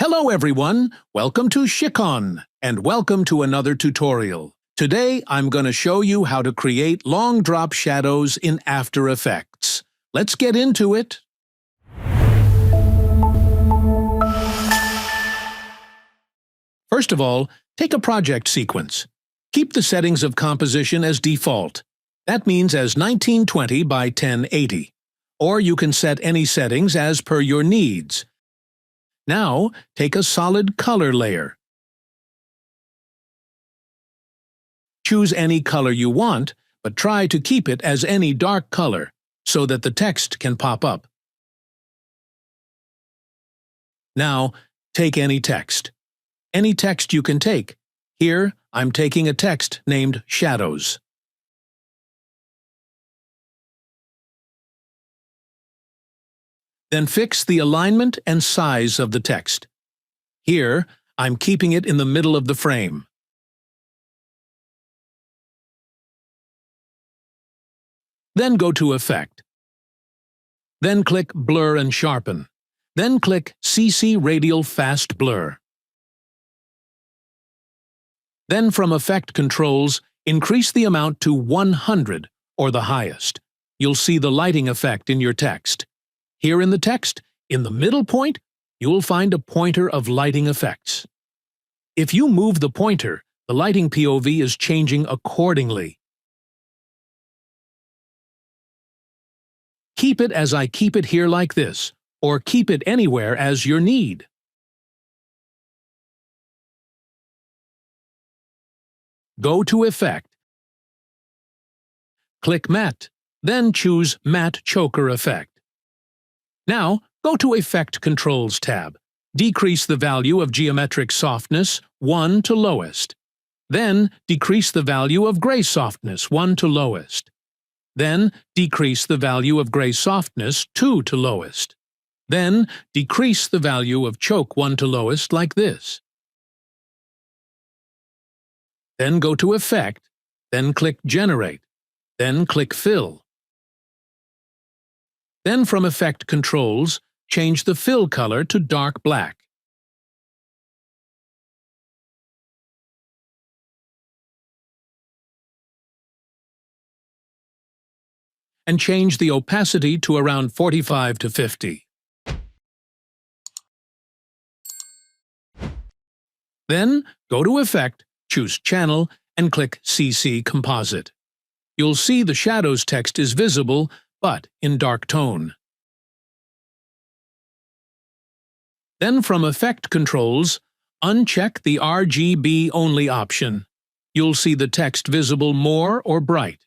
Hello everyone, welcome to Sikkhon, and welcome to another tutorial. Today I'm going to show you how to create long drop shadows in After Effects. Let's get into it. First of all, take a project sequence. Keep the settings of composition as default. That means as 1920 by 1080. Or you can set any settings as per your needs. Now, take a solid color layer. Choose any color you want, but try to keep it as any dark color, so that the text can pop up. Now, take any text. Any text you can take. Here, I'm taking a text named Shadows. Then fix the alignment and size of the text. Here, I'm keeping it in the middle of the frame. Then go to Effect. Then click Blur and Sharpen. Then click CC Radial Fast Blur. Then from Effect Controls, increase the amount to 100, or the highest. You'll see the lighting effect in your text. Here in the text, in the middle point, you'll find a pointer of lighting effects. If you move the pointer, the lighting POV is changing accordingly. Keep it as I keep it here like this, or keep it anywhere as your need. Go to Effect. Click Matte, then choose Matte Choker Effect. Now, go to Effect Controls tab. Decrease the value of geometric softness 1 to lowest. Then, decrease the value of gray softness 1 to lowest. Then, decrease the value of gray softness 2 to lowest. Then, decrease the value of choke 1 to lowest like this. Then go to Effect, then click Generate, then click Fill. Then from Effect Controls, change the fill color to dark black. And change the opacity to around 45 to 50. Then go to Effect, choose Channel, and click CC Composite. You'll see the Shadows text is visible, but in dark tone. Then from Effect Controls, uncheck the RGB Only option. You'll see the text visible more or bright.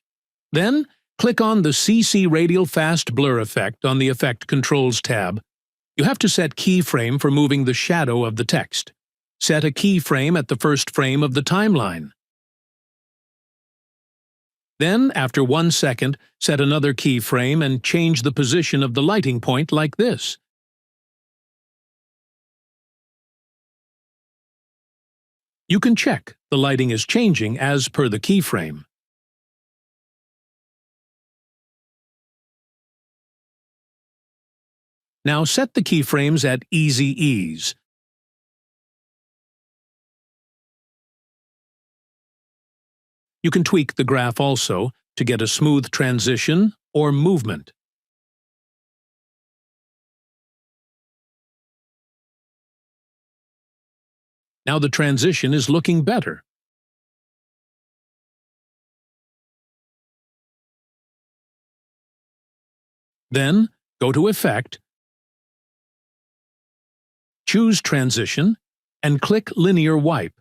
Then, click on the CC Radial Fast Blur effect on the Effect Controls tab. You have to set keyframe for moving the shadow of the text. Set a keyframe at the first frame of the timeline. Then, after 1 second, set another keyframe and change the position of the lighting point like this. You can check the lighting is changing as per the keyframe. Now set the keyframes at Easy Ease. You can tweak the graph also to get a smooth transition or movement. Now the transition is looking better. Then go to Effect, choose Transition, and click Linear Wipe.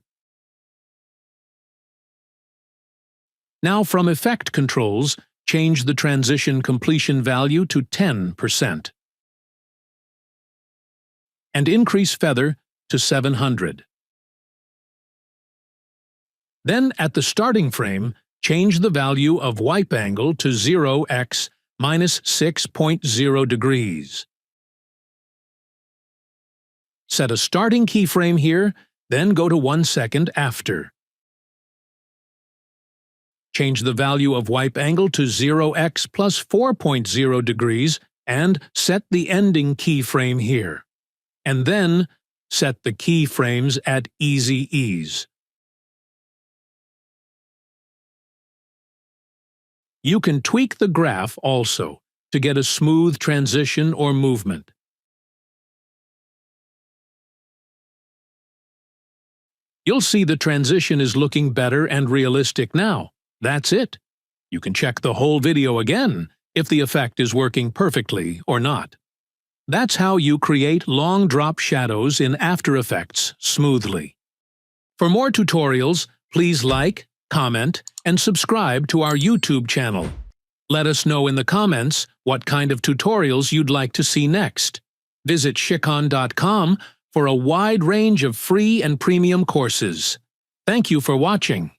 Now from Effect Controls, change the transition completion value to 10%. And increase feather to 700. Then at the starting frame, change the value of wipe angle to 0x minus 6.0 degrees. Set a starting keyframe here, then go to 1 second after. Change the value of wipe angle to 0x plus 4.0 degrees and set the ending keyframe here. And then set the keyframes at Easy Ease. You can tweak the graph also to get a smooth transition or movement. You'll see the transition is looking better and realistic now. That's it. You can check the whole video again if the effect is working perfectly or not. That's how you create long drop shadows in After Effects smoothly. For more tutorials, please like, comment, and subscribe to our YouTube channel. Let us know in the comments what kind of tutorials you'd like to see next. Visit Sikkhon.com for a wide range of free and premium courses. Thank you for watching.